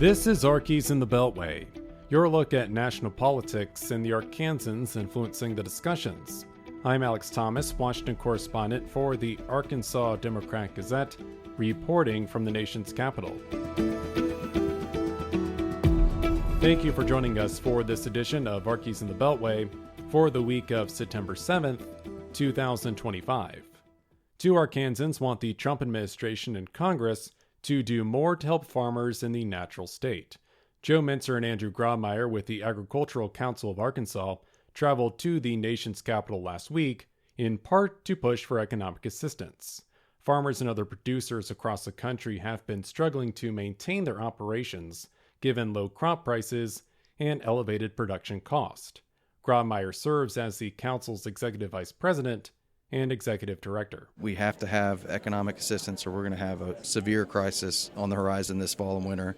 This is Arkies in the Beltway, your look at national politics and the Arkansans influencing the discussions. I'm Alex Thomas, Washington correspondent for the Arkansas Democrat-Gazette, reporting from the nation's capital. Thank you for joining us for this edition of Arkies in the Beltway for the week of September 7th, 2025. Two Arkansans want the Trump administration and Congress to do more to help farmers in the natural state. Joe Mencer and Andrew Grobmyer with the Agricultural Council of Arkansas traveled to the nation's capital last week, in part to push for economic assistance. Farmers and other producers across the country have been struggling to maintain their operations, given low crop prices and elevated production cost. Grobmyer serves as the council's executive vice president and executive director. We have to have economic assistance or we're going to have a severe crisis on the horizon this fall and winter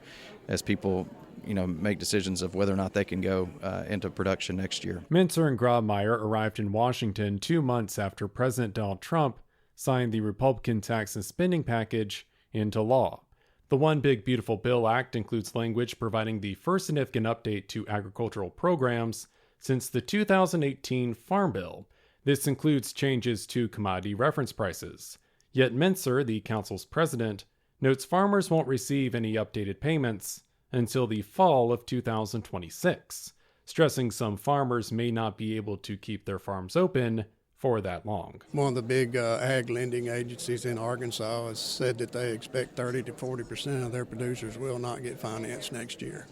as people make decisions of whether or not they can go into production next year. Mencer and Grobmyer arrived in Washington 2 months after President Donald Trump signed the Republican tax and spending package into law. The One Big Beautiful Bill Act includes language providing the first significant update to agricultural programs since the 2018 Farm Bill. This includes changes to commodity reference prices. Yet Mencer, the council's president, notes farmers won't receive any updated payments until the fall of 2026, stressing some farmers may not be able to keep their farms open for that long. One of the big ag lending agencies in Arkansas has said that they expect 30 to 40% of their producers will not get financed next year.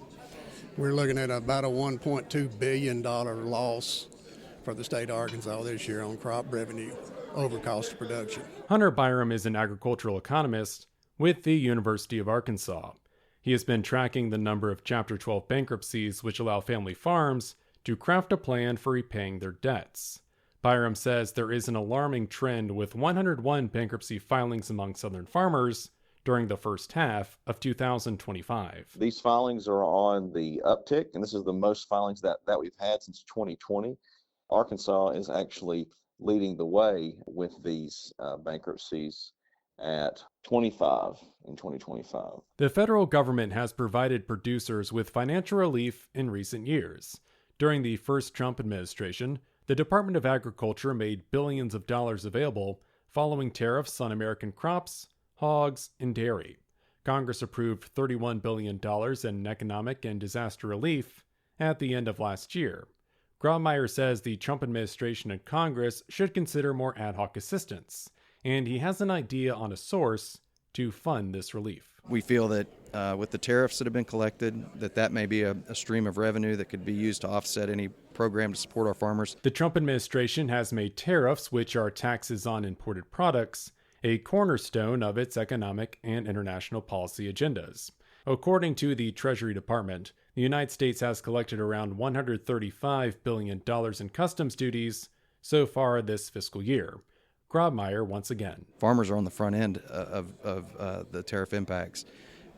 We're looking at about a $1.2 billion loss for the state of Arkansas this year on crop revenue over cost of production. Hunter Byram is an agricultural economist with the University of Arkansas. He has been tracking the number of Chapter 12 bankruptcies which allow family farms to craft a plan for repaying their debts. Byram says there is an alarming trend with 101 bankruptcy filings among Southern farmers during the first half of 2025. These filings are on the uptick, and this is the most filings that we've had since 2020. Arkansas is actually leading the way with these bankruptcies at 25 in 2025. The federal government has provided producers with financial relief in recent years. During the first Trump administration, the Department of Agriculture made billions of dollars available following tariffs on American crops, hogs, and dairy. Congress approved $31 billion in economic and disaster relief at the end of last year. Grobmyer says the Trump administration and Congress should consider more ad hoc assistance, and he has an idea on a source to fund this relief. We feel that with the tariffs that have been collected, that may be a stream of revenue that could be used to offset any program to support our farmers. The Trump administration has made tariffs, which are taxes on imported products, a cornerstone of its economic and international policy agendas. According to the Treasury Department, the United States has collected around $135 billion in customs duties so far this fiscal year. Grobmyer once again. Farmers are on the front end of the tariff impacts.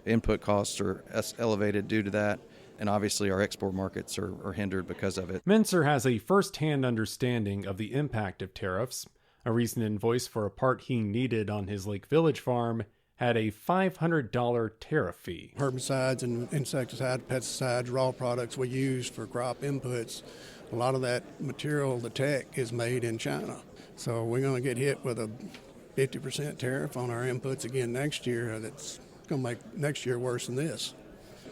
Input costs are elevated due to that, and obviously our export markets are hindered because of it. Mencer has a first-hand understanding of the impact of tariffs. A recent invoice for a part he needed on his Lake Village farm had a $500 tariff fee. Herbicides and insecticides, pesticides, raw products we use for crop inputs, a lot of that material, the tech, is made in China. So we're going to get hit with a 50% tariff on our inputs again next year. That's going to make next year worse than this.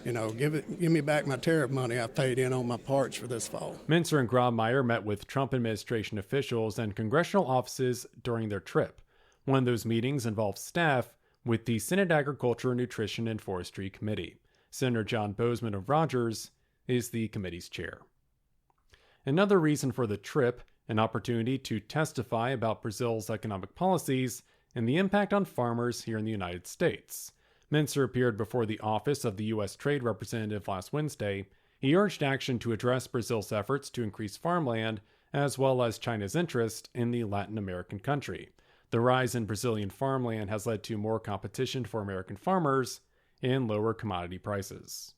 Give me back my tariff money I paid in on my parts for this fall. Mencer and Grobmyer met with Trump administration officials and congressional offices during their trip. One of those meetings involved staff with the Senate Agriculture, Nutrition, and Forestry Committee. Senator John Bozeman of Rogers is the committee's chair. Another reason for the trip, an opportunity to testify about Brazil's economic policies and the impact on farmers here in the United States. Mencer appeared before the office of the U.S. Trade Representative last Wednesday. He urged action to address Brazil's efforts to increase farmland, as well as China's interest in the Latin American country. The rise in Brazilian farmland has led to more competition for American farmers and lower commodity prices.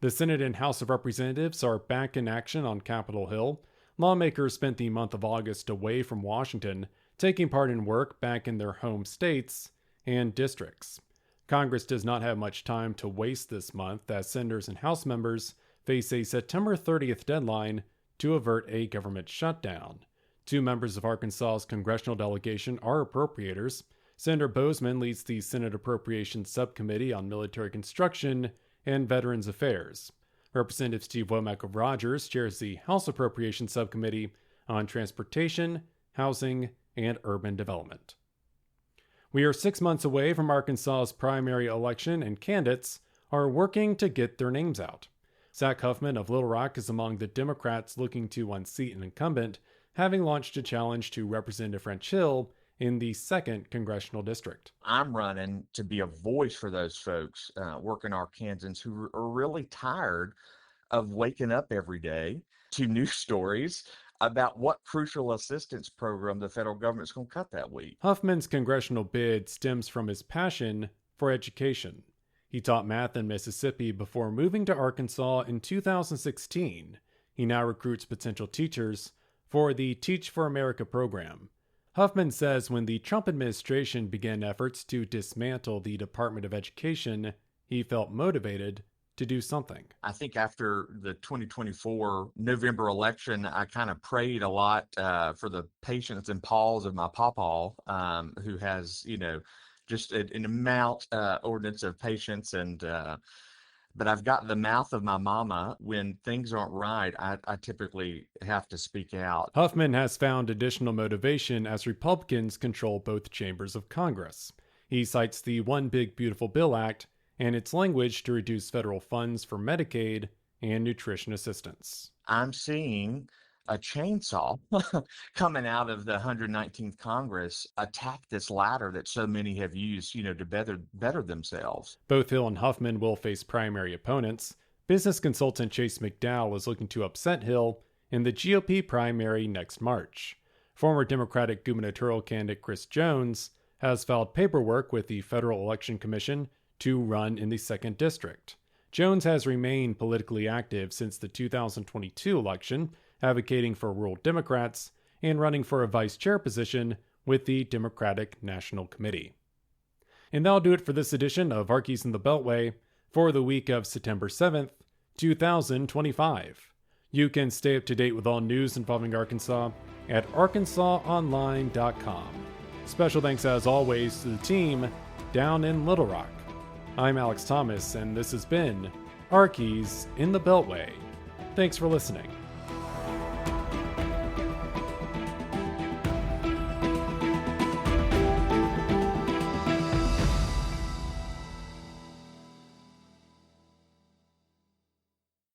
The Senate and House of Representatives are back in action on Capitol Hill. Lawmakers spent the month of August away from Washington, taking part in work back in their home states and districts. Congress does not have much time to waste this month as senators and House members face a September 30th deadline to avert a government shutdown. 2 members of Arkansas's congressional delegation are appropriators. Senator Bozeman leads the Senate Appropriations Subcommittee on Military Construction and Veterans Affairs. Representative Steve Womack of Rogers chairs the House Appropriations Subcommittee on Transportation, Housing, and Urban Development. We are 6 months away from Arkansas's primary election, and candidates are working to get their names out. Zach Huffman of Little Rock is among the Democrats looking to unseat an incumbent, having launched a challenge to Representative French Hill in the 2nd Congressional District. I'm running to be a voice for those folks working Arkansans who are really tired of waking up every day to news stories about what crucial assistance program the federal government's going to cut that week. Huffman's congressional bid stems from his passion for education. He taught math in Mississippi before moving to Arkansas in 2016. He now recruits potential teachers for the Teach for America program. Huffman says when the Trump administration began efforts to dismantle the Department of Education, he felt motivated to do something. I think after the 2024 November election, I kind of prayed a lot for the patience and pause of my pawpaw, who has, just an amount ordinance of patience but I've got the mouth of my mama. When things aren't right, I typically have to speak out. Huffman has found additional motivation as Republicans control both chambers of Congress. He cites the One Big Beautiful Bill Act and its language to reduce federal funds for Medicaid and nutrition assistance. I'm seeing a chainsaw coming out of the 119th Congress attack this ladder that so many have used, to better themselves. Both Hill and Huffman will face primary opponents. Business consultant Chase McDowell is looking to upset Hill in the GOP primary next March. Former Democratic gubernatorial candidate Chris Jones has filed paperwork with the Federal Election Commission to run in the 2nd District. Jones has remained politically active since the 2022 election, advocating for rural Democrats and running for a vice chair position with the Democratic National Committee. And that'll do it for this edition of Arkies in the Beltway for the week of September 7th, 2025. You can stay up to date with all news involving Arkansas at arkansasonline.com. Special thanks as always to the team down in Little Rock. I'm Alex Thomas, and this has been Arkies in the Beltway. Thanks for listening.